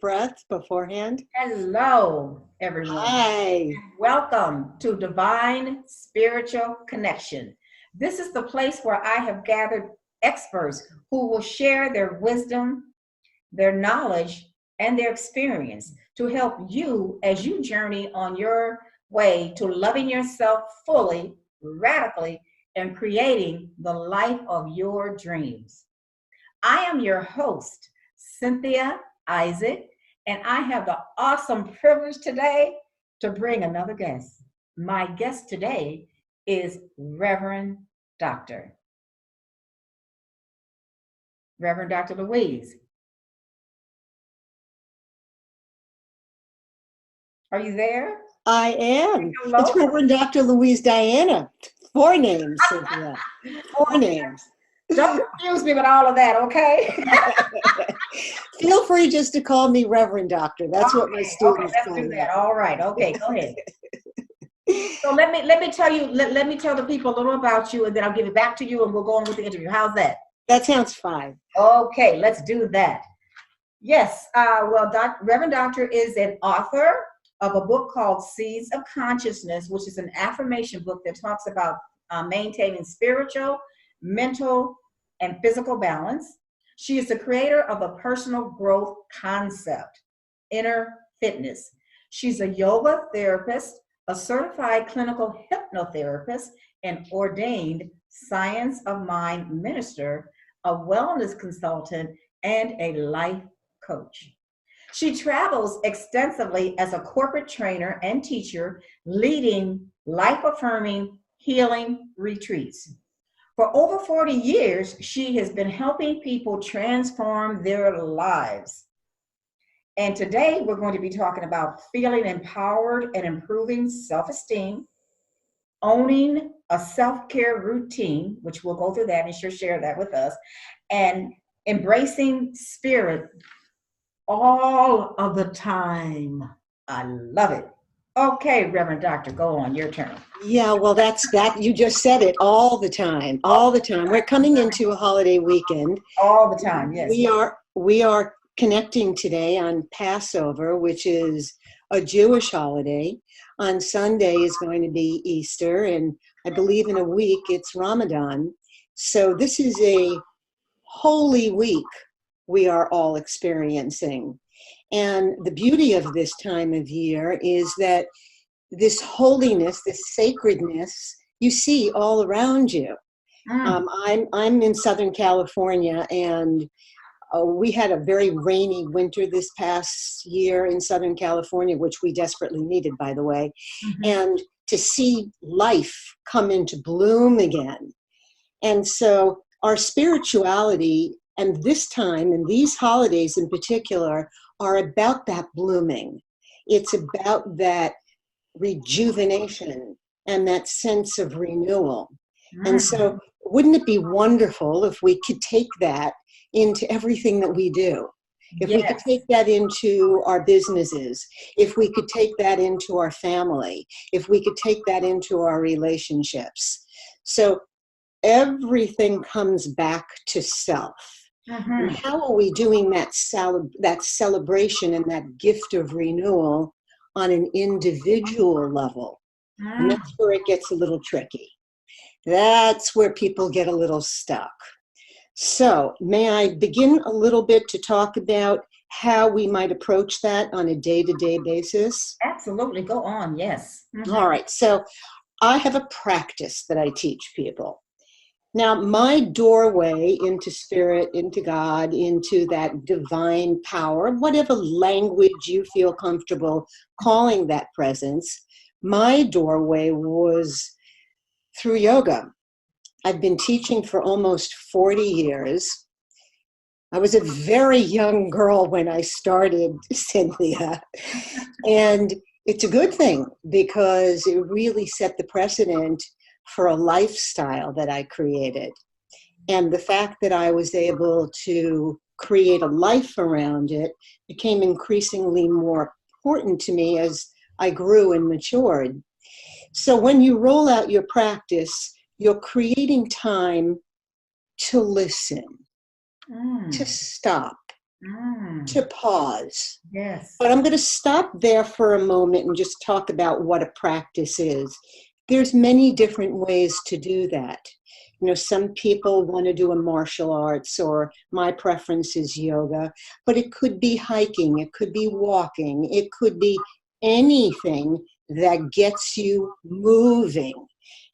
breath beforehand. Hello, everyone. Hi. Welcome to Divine Spiritual Connection. This is the place where I have gathered experts who will share their wisdom, their knowledge, and their experience to help you as you journey on your way to loving yourself fully, radically, and creating the life of your dreams. I am your host, Cynthia Isaac, and I have the awesome privilege today to bring another guest. My guest today is Dr. Reverend Dr. Louise. Are you there? I am. Hello? It's Reverend Dr. Louise Diana. Four names, Cynthia. Four names. Don't confuse me with all of that, okay? Feel free just to call me Reverend Doctor. That's what my students let's call do me. that. All right. Okay, go ahead. So let me tell you, let me tell the people a little about you, and then I'll give it back to you, and we'll go on with the interview. How's that? That sounds fine. Okay, let's do that. Yes, Reverend Doctor is an author of a book called Seeds of Consciousness, which is an affirmation book that talks about maintaining spiritual, mental, and physical balance. She is the creator of the personal growth concept, inner fitness. She's a yoga therapist, a certified clinical hypnotherapist, an ordained science of mind minister, a wellness consultant, and a life coach. She travels extensively as a corporate trainer and teacher, leading life-affirming healing retreats. For over 40 years, she has been helping people transform their lives. And today we're going to be talking about feeling empowered and improving self-esteem, owning a self-care routine, which we'll go through that and she'll share that with us, and embracing spirit all of the time. I love it. Okay, Reverend Doctor, go on, your turn. Yeah, well, that's that. You just said it all the time, all the time. We're coming into a holiday weekend. All the time, yes. We are connecting today on Passover, which is a Jewish holiday. On Sunday is going to be Easter, and I believe in a week it's Ramadan. So this is a holy week we are all experiencing. And the beauty of this time of year is that this holiness, this sacredness, you see all around you. I'm in Southern California, and we had a very rainy winter this past year in Southern California, which we desperately needed, by the way. And to see life come into bloom again. And so our spirituality, and this time, and these holidays in particular, are about that blooming. It's about that rejuvenation and that sense of renewal. And so wouldn't it be wonderful if we could take that into everything that we do? If we could take that into our businesses, if we could take that into our family, if we could take that into our relationships. So everything comes back to self. And how are we doing that celebration and that gift of renewal on an individual level? And that's where it gets a little tricky. That's where people get a little stuck. So may I begin a little bit to talk about how we might approach that on a day-to-day basis? Absolutely, go on, yes. All right, so I have a practice that I teach people. Now, my doorway into spirit, into God, into that divine power, whatever language you feel comfortable calling that presence, my doorway was through yoga. I've been teaching for almost 40 years. I was a very young girl when I started, Cynthia, and it's a good thing because it really set the precedent for a lifestyle that I created. And the fact that I was able to create a life around it became increasingly more important to me as I grew and matured. So when you roll out your practice, you're creating time to listen, to stop, to pause. Yes. But I'm going to stop there for a moment and just talk about what a practice is. There's many different ways to do that. You know, some people want to do a martial arts, or my preference is yoga, but it could be hiking, it could be walking, it could be anything that gets you moving.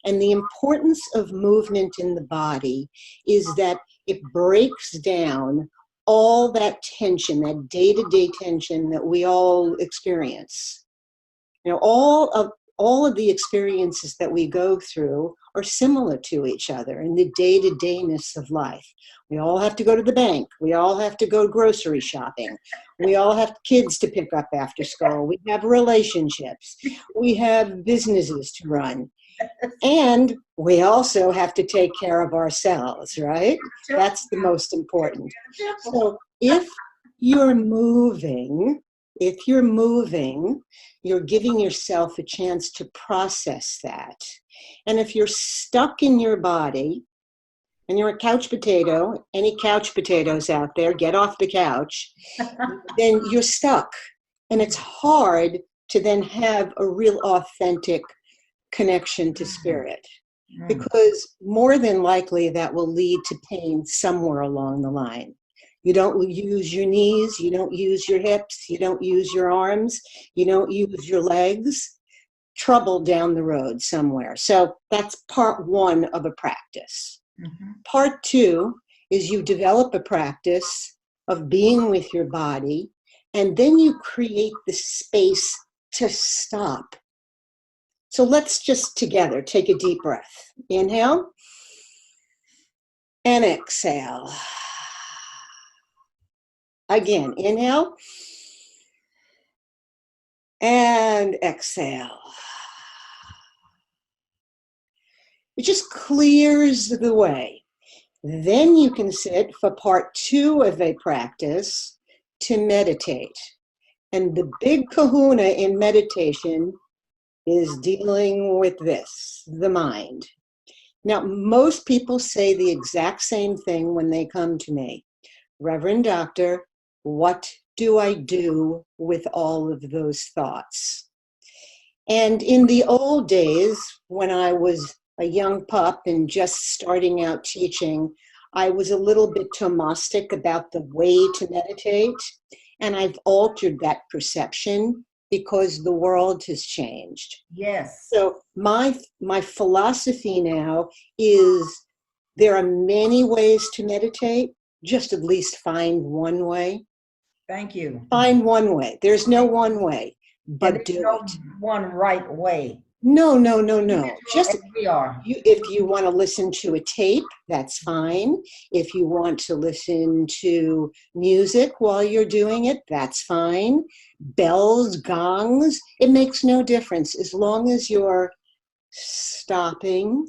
And the importance of movement in the body is that it breaks down all that tension, that day-to-day tension that we all experience. You know, all of the experiences that we go through are similar to each other in the day-to-dayness of life. We all have to go to the bank. We all have to go grocery shopping. We all have kids to pick up after school. We have relationships. We have businesses to run. And we also have to take care of ourselves, right? That's the most important. So if you're moving, you're giving yourself a chance to process that. And if you're stuck in your body and you're a couch potato, any couch potatoes out there, get off the couch, then you're stuck. And it's hard to then have a real authentic connection to spirit, because more than likely that will lead to pain somewhere along the line. You don't use your knees, you don't use your hips, you don't use your arms, you don't use your legs. Trouble down the road somewhere. So that's part one of a practice. Part two is you develop a practice of being with your body, and then you create the space to stop. So let's just together take a deep breath. Inhale and exhale. Again, inhale and exhale. It just clears the way. Then you can sit for part two of a practice to meditate. And the big kahuna in meditation is dealing with this, the mind. Now, most people say the exact same thing when they come to me. Reverend Doctor, what do I do with all of those thoughts? And in the old days, when I was a young pup and just starting out teaching, I was a little bit Thomistic about the way to meditate. And I've altered that perception because the world has changed. Yes. So my philosophy now is there are many ways to meditate. Just at least find one way. Thank you. Find one way. There's no one way, but do no it. One right way. No. Just we are. If you want to listen to a tape, that's fine. If you want to listen to music while you're doing it, that's fine. Bells, gongs, it makes no difference as long as you're stopping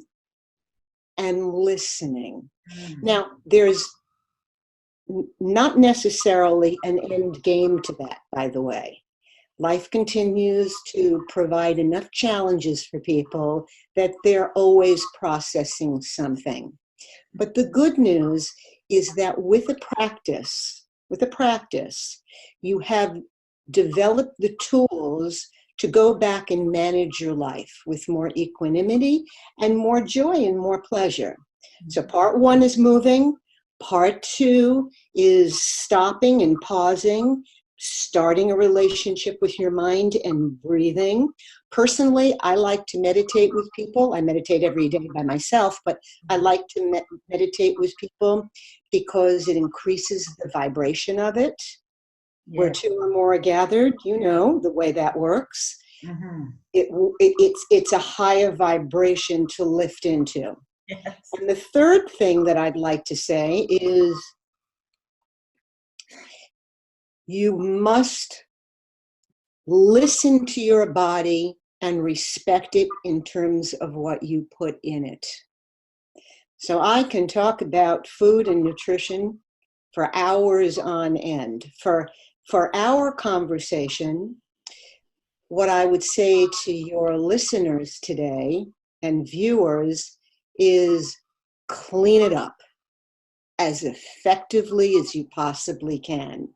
and listening. Now, there's not necessarily an end game to that, by the way. Life continues to provide enough challenges for people that they're always processing something. But the good news is that with a practice, you have developed the tools to go back and manage your life with more equanimity and more joy and more pleasure. So part one is moving. Part two is stopping and pausing, starting a relationship with your mind and breathing. Personally, I like to meditate with people. I meditate every day by myself, but I like to meditate with people because it increases the vibration of it. Yes. Where two or more are gathered, you know the way that works. It's a higher vibration to lift into. Yes. And the third thing that I'd like to say is you must listen to your body and respect it in terms of what you put in it. So I can talk about food and nutrition for hours on end. For our conversation, what I would say to your listeners today and viewers is clean it up as effectively as you possibly can.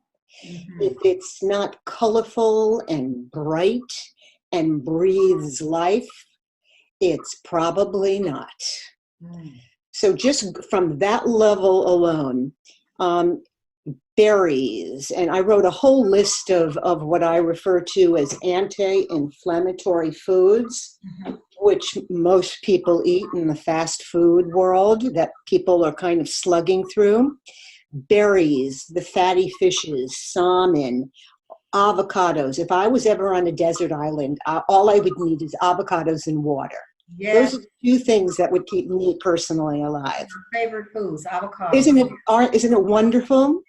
Mhm. If it's not colorful and bright and breathes life, it's probably not. Mm. So just from that level alone, um, berries, and I wrote a whole list of what I refer to as anti-inflammatory foods, Mhm. which most people eat in the fast food world that people are kind of slugging through. Berries, the fatty fishes, salmon, avocados. If I was ever on a desert island, all I would need is avocados and water. Those Yes, are the two things that would keep me personally alive. my favorite foods, avocado. Isn't it wonderful?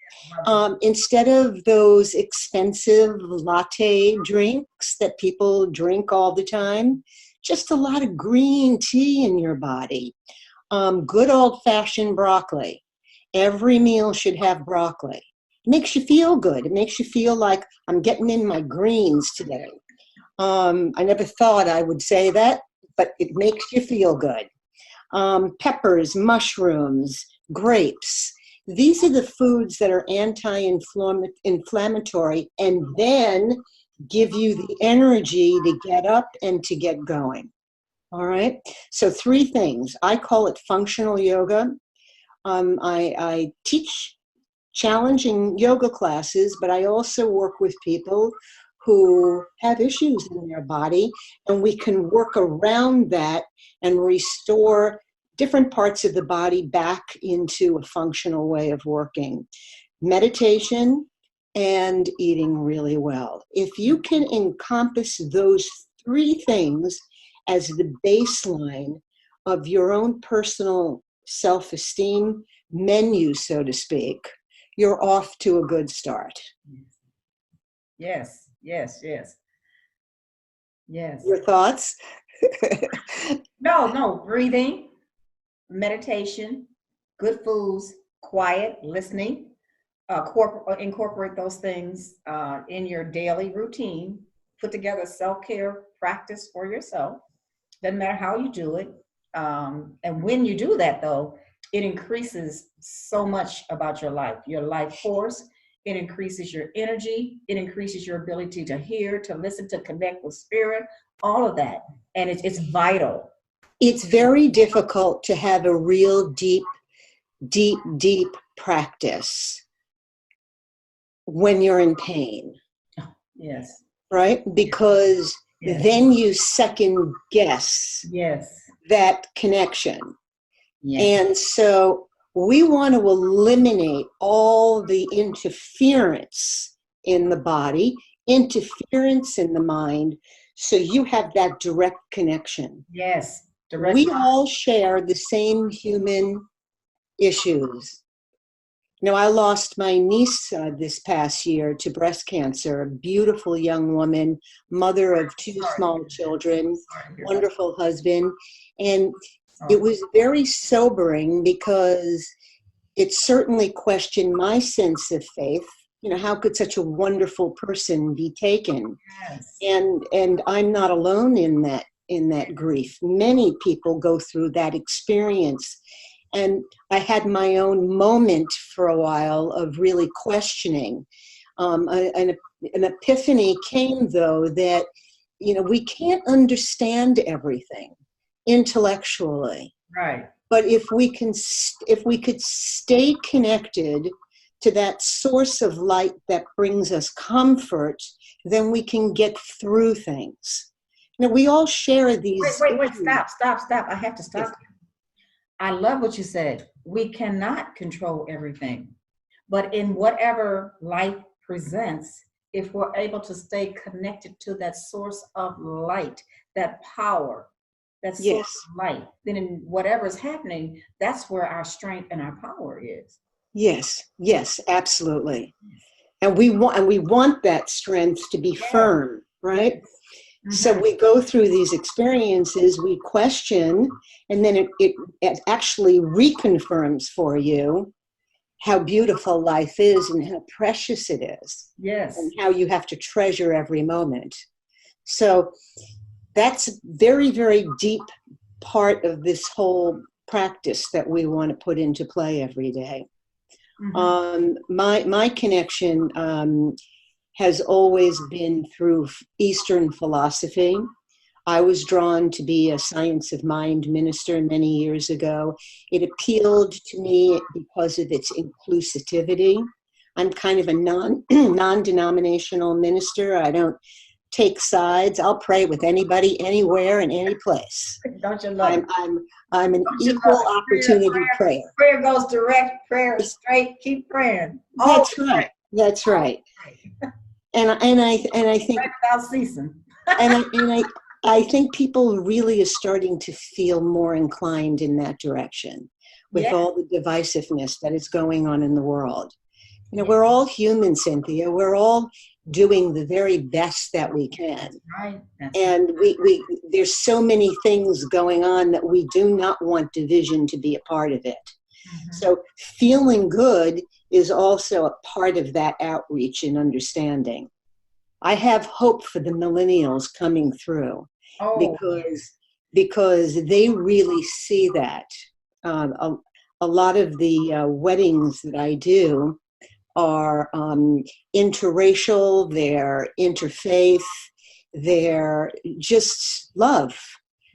Love it. Instead of those expensive latte drinks that people drink all the time, just a lot of green tea in your body. Good old fashioned broccoli. Every meal should have broccoli. It makes you feel good. It makes you feel like I'm getting in my greens today. I never thought I would say that, but it makes you feel good. Peppers, mushrooms, grapes. These are the foods that are anti-inflammatory and then give you the energy to get up and to get going. All right. So three things. I call it functional yoga. I teach challenging yoga classes, but I also work with people who have issues in their body, and we can work around that and restore different parts of the body back into a functional way of working. Meditation and eating really well. If you can encompass those three things as the baseline of your own personal self-esteem menu, so to speak, you're off to a good start. Yes, yes, yes, yes. Your thoughts? No, no, breathing, meditation, good foods, quiet, listening. Incorporate those things in your daily routine. Put together a self-care practice for yourself. Doesn't matter how you do it. And when you do that, though, it increases so much about your life force. It increases your energy. It increases your ability to hear, to listen, to connect with spirit, all of that. And it's vital. It's very difficult to have a real deep practice when you're in pain, Yes, right? Because yes, then you second guess yes, that connection. yes, And so we want to eliminate all the interference in the body, interference in the mind, so you have that direct connection. yes. Direct. We all share the same human issues. You know, I lost my niece this past year to breast cancer, a beautiful young woman, mother of two Sorry, small children, sorry to hear that. wonderful husband. And it Sorry. was very sobering because it certainly questioned my sense of faith. You know, how could such a wonderful person be taken? Yes. And I'm not alone in that grief. Many people go through that experience. And I had my own moment for a while of really questioning. An epiphany came, though, that, you know, we can't understand everything intellectually. Right. But if we could stay connected to that source of light that brings us comfort, then we can get through things. You know, we all share these Wait. issues. Stop. I have to stop. I love what you said. We cannot control everything, but in whatever life presents, if we're able to stay connected to that source of light, that power, that source Yes, of light, then in whatever is happening, that's where our strength and our power is. yes, absolutely. And we want that strength to be Yes, firm, yes. right? So Mhm. we go through these experiences, we question, and then it actually reconfirms for you how beautiful life is and how precious it is and Yes. how you have to treasure every moment. So that's a very deep part of this whole practice that we want to put into play every day. Mm-hmm. My connection has always been through Eastern philosophy. I was drawn to be a science of mind minister many years ago. It appealed to me because of its inclusivity. I'm kind of a non-denominational minister. I don't take sides. I'll pray with anybody, anywhere, and any place. Don't you love I'm it? I'm I'm an Don't you love equal it? opportunity prayer. Prayer goes direct. Prayer is straight. Keep praying. Always That's right. That's pray. right. And I think Pray without ceasing. and I think people really are starting to feel more inclined in that direction with Yeah. all the divisiveness that is going on in the world. Yeah. We're all human, Cynthia. We're all doing the very best that we can. Right. That's And we there's so many things going on that we do not want division to be a part of it. Mm-hmm. So feeling good is also a part of that outreach and understanding. I have hope for the millennials coming through Oh, because they really see that. A lot of the weddings that I do are interracial, they're interfaith, they're just love.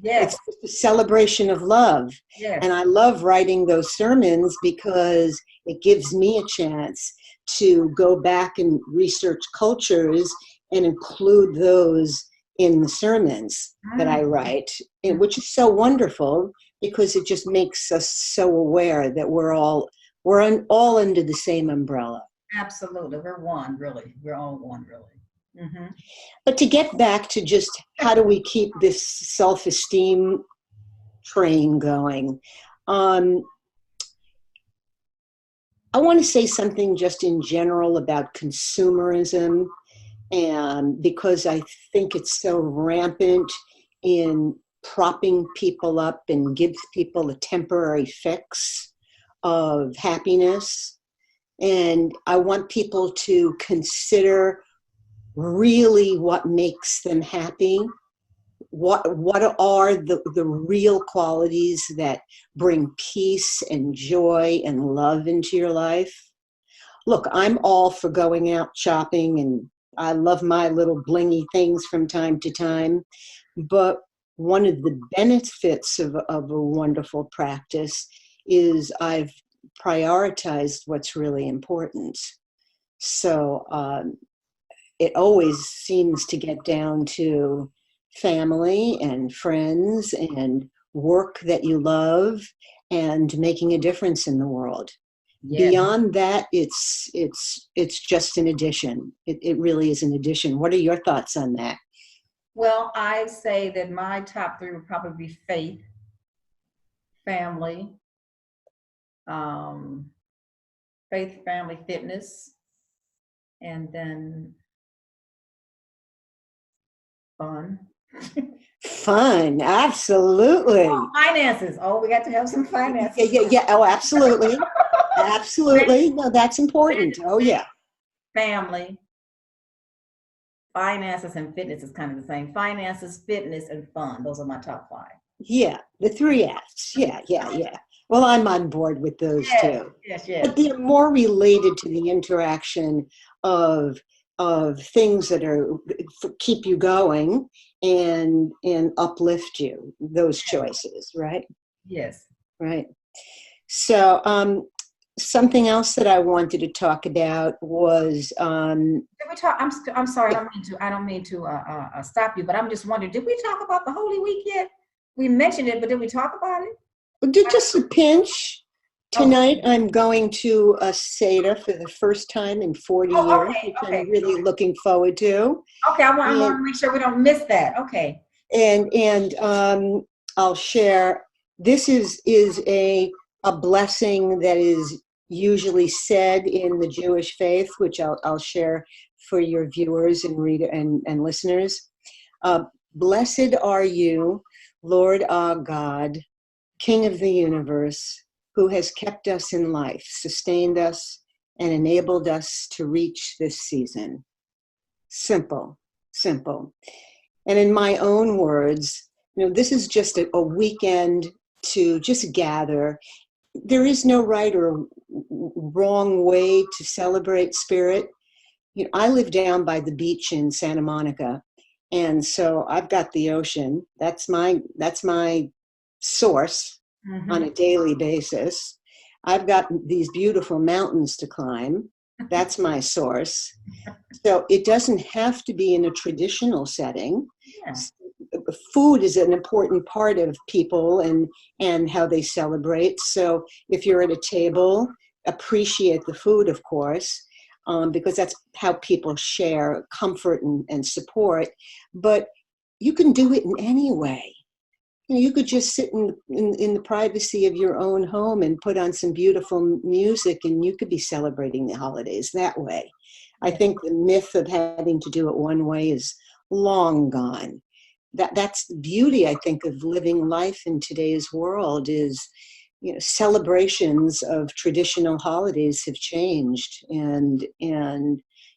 yes. It's a celebration of love. Yes. And I love writing those sermons because it gives me a chance to go back and research cultures and include those in the sermons that I write, which is so wonderful because it just makes us so aware that we're all under the same umbrella. Absolutely. We're one, really. We're all one, really. Mm-hmm. But to get back to just how do we keep this self-esteem train going, I want to say something just in general about consumerism, and because I think it's so rampant in propping people up and gives people a temporary fix of happiness. And I want people to consider really what makes them happy. What are the real qualities that bring peace and joy and love into your life? Look, I'm all for going out shopping, and I love my little blingy things from time to time. But one of the benefits of a wonderful practice is I've prioritized what's really important. So it always seems to get down to family and friends and work that you love and making a difference in the world. Yes. Beyond that, it's just an addition. It really is an addition. What are your thoughts on that? Well, I say that my top three would probably be faith, family, faith, family, fitness, and then fun. Fun, absolutely. Oh, finances. Oh, we got to have some finances. Yeah. Oh, absolutely. Absolutely. No, that's important. Oh, yeah. Family, finances, and fitness is kind of the same. Finances, fitness, and fun. Those are my top five. Yeah, the three F's. Yeah. Well, I'm on board with those too. Yes. But they're more related to the interaction of things that are keep you going and uplift you. Those choices, right? Yes. Right. So, something else that I wanted to talk about was. Did we talk? I'm sorry. I don't mean to stop you, but I'm just wondering. Did we talk about the Holy Week yet? We mentioned it, but did we talk about it? Just a pinch. Tonight, I'm going to a Seder for the first time in 40 years, which I'm really looking forward to. Okay, I want to make sure we don't miss that. Okay. And I'll share. This is a blessing that is usually said in the Jewish faith, which I'll share for your viewers and reader and listeners. Blessed are you, Lord our God, King of the universe, who has kept us in life, sustained us, and enabled us to reach this season. Simple. And in my own words, this is just a weekend to just gather there is no right or wrong way to celebrate spirit. You know, I live down by the beach in Santa Monica, and so I've got the ocean. That's my source on Hmm. a daily basis. I've got these beautiful mountains to climb. That's my source. So it doesn't have to be in a traditional setting. Yeah. Food is an important part of people and how they celebrate. So if you're at a table, appreciate the food, of course, because that's how people share comfort and support. But you can do it in any way. You know, you could just sit in the privacy of your own home and put on some beautiful music, and you could be celebrating the holidays that way. I Yeah. think the myth of having to do it one way is long gone. That's the beauty, I think, of living life in today's world is, you know, celebrations of traditional holidays have changed. And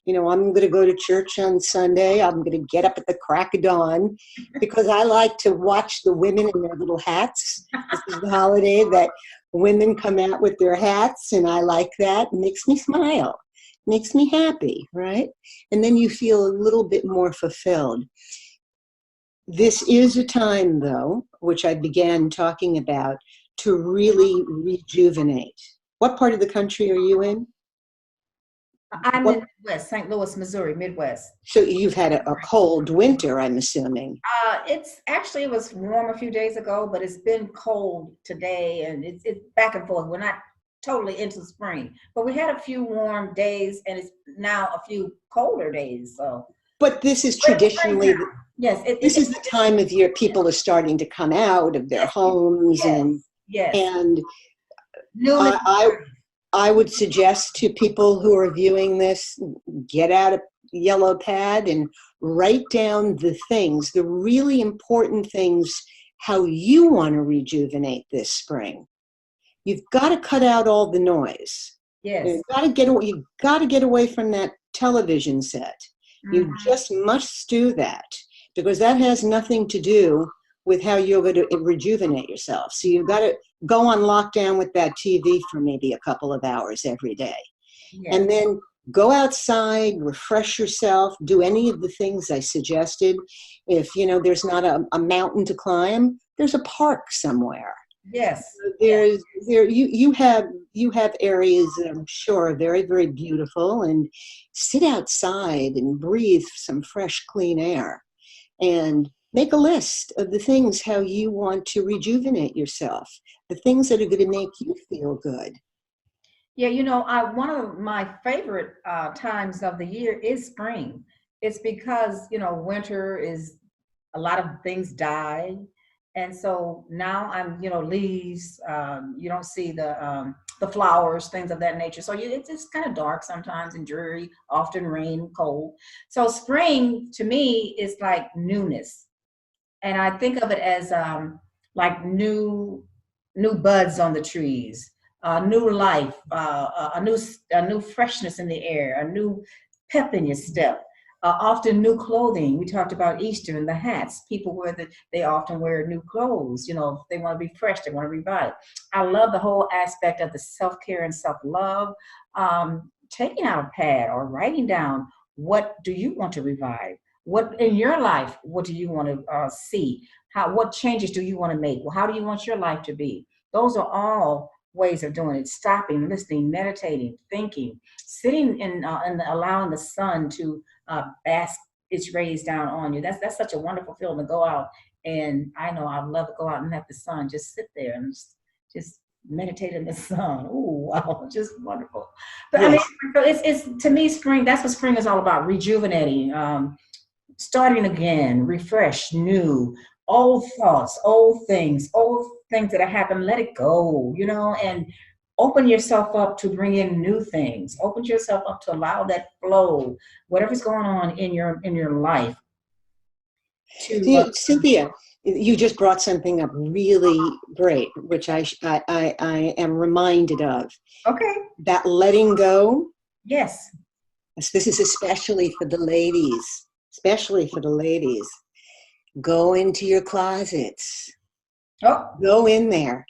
you know, I'm going to go to church on Sunday. I'm going to get up at the crack of dawn because I like to watch the women in their little hats. This is the holiday that women come out with their hats, and I like that. It makes me smile, makes me happy, right? And then you feel a little bit more fulfilled. This is a time, though, which I began talking about, to really rejuvenate. What part of the country are you in? I'm in What? Midwest, St. Louis, Missouri, Midwest. So you've had a cold winter, I'm assuming. It's actually it was warm a few days ago, but it's been cold today, and it's back and forth. We're not totally into spring, but we had a few warm days, and it's now a few colder days. So, But this is but it's traditionally, springtime. Yes, this is the time of year people are starting to come out of their yes, homes, yes, and yes. and Newness. I, I I would suggest to people who are viewing this, get out a yellow pad and write down the things, the really important things, how you want to rejuvenate this spring. You've got to cut out all the noise. Yes. You've got to get away, you've got to get away from that television set. You Mhm. just must do that because that has nothing to do with how you're going to rejuvenate yourself. So you've got to go on lockdown with that TV for maybe a couple of hours every day. Yes. And then go outside, refresh yourself, do any of the things I suggested. If you know there's not a mountain to climb, there's a park somewhere. Yes. Yes. There's there you have areas that I'm sure are very, very beautiful, and sit outside and breathe some fresh, clean air and make a list of the things how you want to rejuvenate yourself, the things that are going to make you feel good. Yeah, I one of my favorite times of the year is spring. It's because winter is a lot of things die, and so now leaves. You don't see the flowers, things of that nature. So it's kind of dark sometimes and dreary, often rain, cold. So spring to me is like newness, and I think of it as like new buds on the trees, new life, a new freshness in the air, a new pep in your step. Often new clothing. We talked about Easter and the hats. People they often wear new clothes. If they want to be fresh, they want to revive. I love the whole aspect of the self care and self love. Taking out a pad or writing down what do you want to revive. What in your life? What do you want to see? What changes do you want to make? Well, how do you want your life to be? Those are all ways of doing it. Stopping, listening, meditating, thinking, sitting and allowing the sun to bask its rays down on you. That's such a wonderful feeling to go out. And I know I'd love to go out and have the sun just sit there and just meditate in the sun. Ooh, wow, just wonderful. But I mean, Yes. so it's to me, spring. That's what spring is all about: rejuvenating, starting again, refresh, new, old things that have happened, let it go, and open yourself up to bring in new things. Open yourself up to allow that flow, whatever's going on in your life to Cynthia, you just brought something up really great, which I am reminded of. okay. That letting go, Yes. this is especially for the ladies, especially for the ladies. Go into your closets. Oh, Go in there.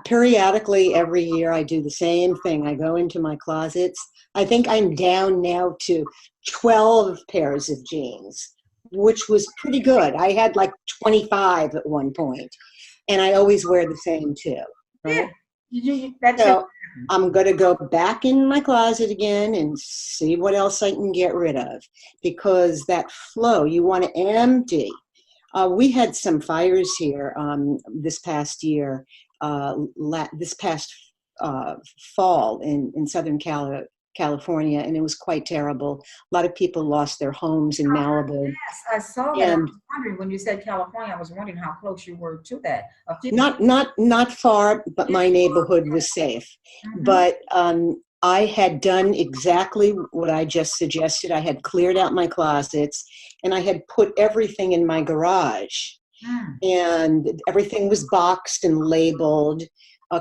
Periodically, every year, I do the same thing. I go into my closets. I think I'm down now to 12 pairs of jeans, which was pretty good. I had like 25 at one point, and I always wear the same too, Yeah, right? that should. So I'm going to go back in my closet again and see what else I can get rid of, because that flow, you want to empty. We had some fires here this past year, this past fall in Southern California, and it was quite terrible. A lot of people lost their homes in Malibu. Yes, I saw that. I And was wondering when you said California, I was wondering how close you were to that. A few. not far, but my neighborhood was safe. Mhm. But I had done exactly what I just suggested. I had cleared out my closets, and I had put everything in my garage, Mm. and everything was boxed and labeled.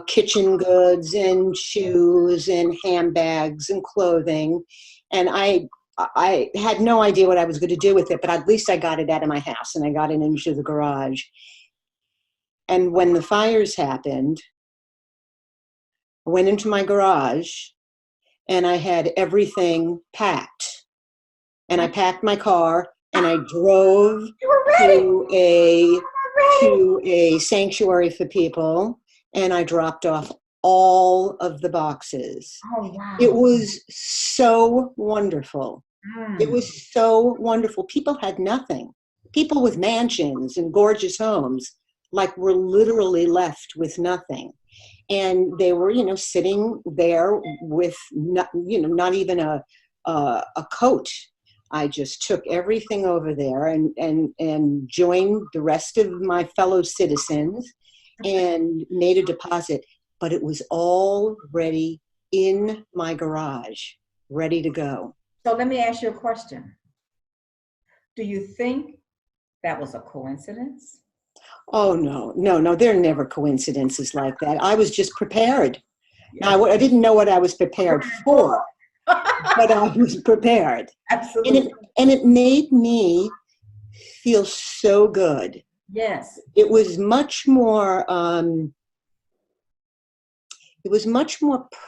Kitchen goods and shoes and handbags and clothing, and I had no idea what I was going to do with it, but at least I got it out of my house and I got it into the garage. And when the fires happened, I went into my garage and I had everything packed. And I packed my car and I drove You were ready. to a Ready. to a sanctuary for people, and I dropped off all of the boxes. Oh It wow. was so wonderful. It Mm. was so wonderful. People had nothing. People with mansions and gorgeous homes, like, were literally left with nothing. And they were, sitting there with not even a coat. I just took everything over there and joined the rest of my fellow citizens and made a deposit. But it was already in my garage, ready to go. So let me ask you a question. Do you think that was a coincidence? Oh, no, no, no, there are never coincidences like that. I was just prepared. Yes. Now, I didn't know what I was prepared for, but I was prepared. And Absolutely. it made me feel so good. Yes. It was much more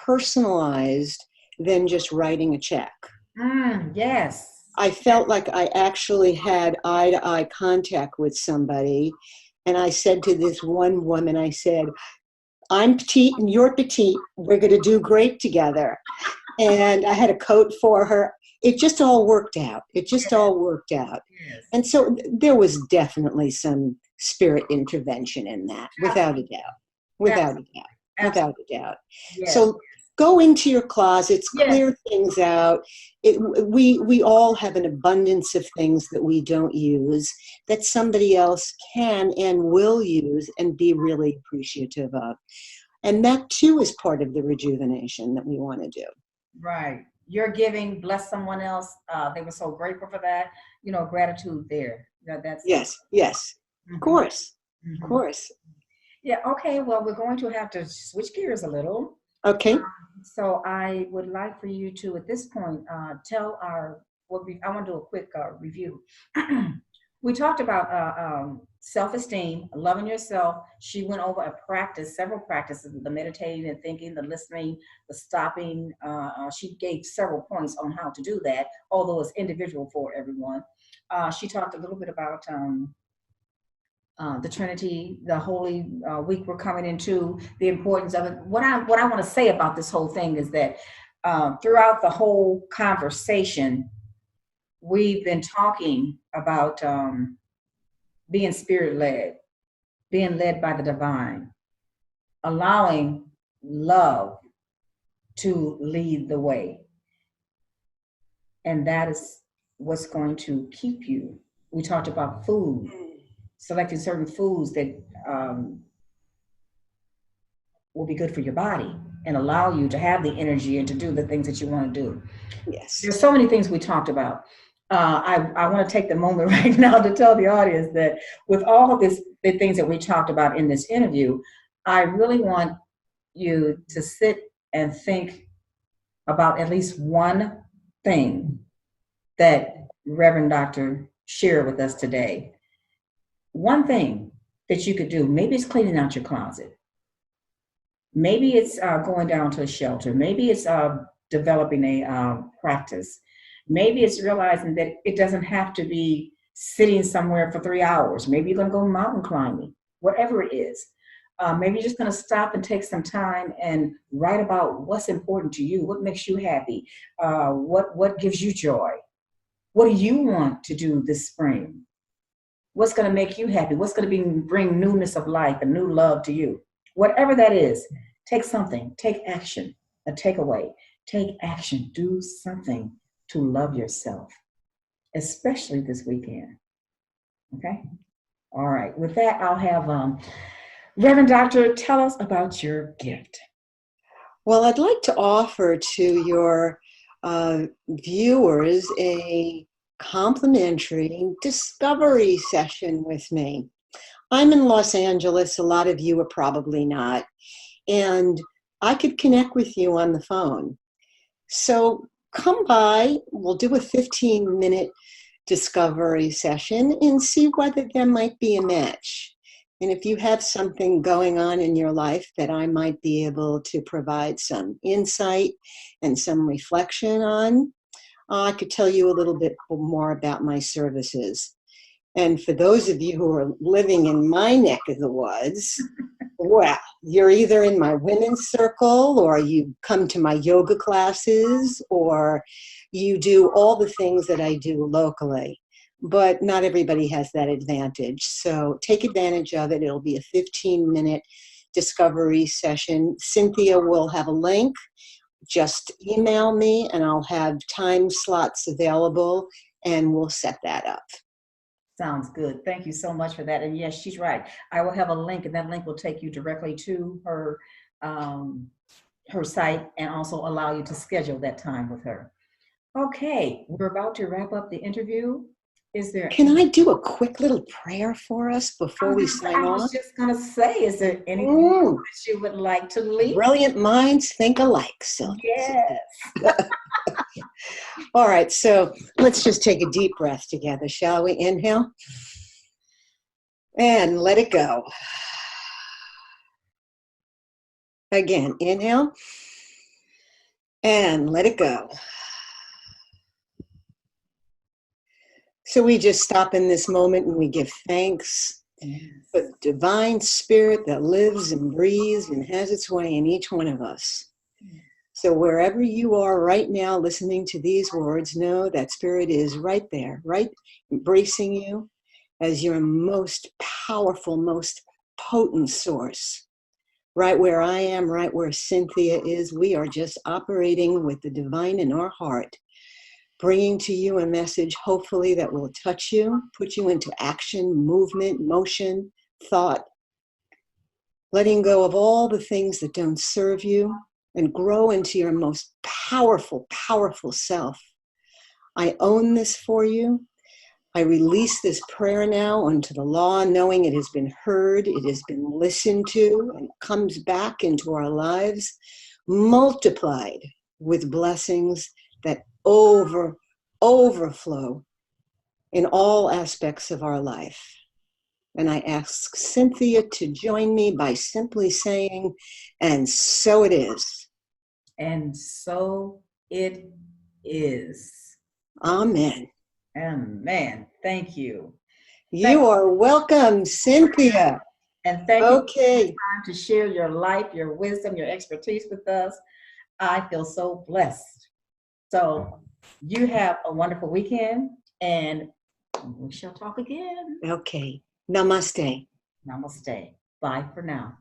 personalized than just writing a check. Mm, yes. I felt like I actually had eye-to-eye contact with somebody. And I said to this one woman, I said, I'm petite and you're petite. We're going to do great together. And I had a coat for her. It just all worked out. It just all worked out. Yes. And so there was definitely some spirit intervention in that, without a doubt. Without a doubt. Absolutely. Without a doubt. Yes. So go into your closets, Yes. clear things out. We all have an abundance of things that we don't use that somebody else can and will use and be really appreciative of. And that too is part of the rejuvenation that we want to do. Right. You're giving, bless someone else. They were so grateful for that. Gratitude there. That's Yes, yes, Mhm. of course, Mhm. of course. Yeah. Okay. Well, we're going to have to switch gears a little. Okay. So I would like for you to, at this point, tell I want to do a quick review. We talked about self-esteem, loving yourself. She went over several practices, the meditating and thinking, the listening, the stopping. She gave several points on how to do that, although it's individual for everyone. She talked a little bit about the Trinity, the Holy Week we're coming into, the importance of it. What I want to say about this whole thing is that throughout the whole conversation, we've been talking about being spirit led, being led by the divine, allowing love to lead the way. And that is what's going to keep you. We talked about food, selecting certain foods that will be good for your body and allow you to have the energy and to do the things that you want to do. Yes. There's so many things we talked about. I want to take the moment right now to tell the audience that with all of the things that we talked about in this interview, I really want you to sit and think about at least one thing that Reverend Doctor shared with us today. One thing that you could do, maybe it's cleaning out your closet. Maybe it's going down to a shelter. Maybe it's developing a practice. Maybe it's realizing that it doesn't have to be sitting somewhere for 3 hours. Maybe you're going to go mountain climbing, whatever it is. Maybe you're just going to stop and take some time and write about what's important to you, what makes you happy, what gives you joy. What do you want to do this spring? What's going to make you happy? What's going to bring newness of life and new love to you? Whatever that is, take something, take action, a takeaway. Take action, do something to love yourself, especially this weekend. Okay? All right. With that, I'll have Reverend Doctor tell us about your gift. Well, I'd like to offer to your viewers a complimentary discovery session with me. I'm in Los Angeles. A lot of you are probably not. And I could connect with you on the phone. So come by. We'll do a 15-minute discovery session and see whether there might be a match. And if you have something going on in your life that I might be able to provide some insight and some reflection on, I could tell you a little bit more about my services. And for those of you who are living in my neck of the woods, well, you're either in my women's circle, or you come to my yoga classes, or you do all the things that I do locally. But not everybody has that advantage. So take advantage of it. It'll be a 15-minute discovery session. Cynthia will have a link. Just email me and I'll have time slots available and we'll set that up. Sounds good. Thank you so much for that. And yes, she's right. I will have a link, and that link will take you directly to her her site and also allow you to schedule that time with her. Okay, we're about to wrap up the interview. Is there? Can I do a quick little prayer for us before we sign off? I was just going to say, is there anything that you would like to leave? Brilliant minds think alike, Sylvia. Yes. All right, so let's just take a deep breath together, shall we? Inhale. And let it go. Again, inhale. And let it go. So we just stop in this moment and we give thanks for the divine spirit that lives and breathes and has its way in each one of us. So wherever you are right now listening to these words, know that spirit is right there, right, embracing you as your most powerful, most potent source. Right where I am, right where Cynthia is, we are just operating with the divine in our heart, bringing to you a message, hopefully, that will touch you, put you into action, movement, motion, thought, letting go of all the things that don't serve you, and grow into your most powerful, powerful self. I own this for you. I release this prayer now unto the law, knowing it has been heard, it has been listened to, and comes back into our lives, multiplied with blessings that overflow in all aspects of our life. And I ask Cynthia to join me by simply saying, and so it is. And so it is. Amen. Amen. Thank you. You are welcome, Cynthia. And thank you for taking time to share your life, your wisdom, your expertise with us. I feel so blessed. So you have a wonderful weekend, and we shall talk again. Okay. Namaste. Namaste. Bye for now.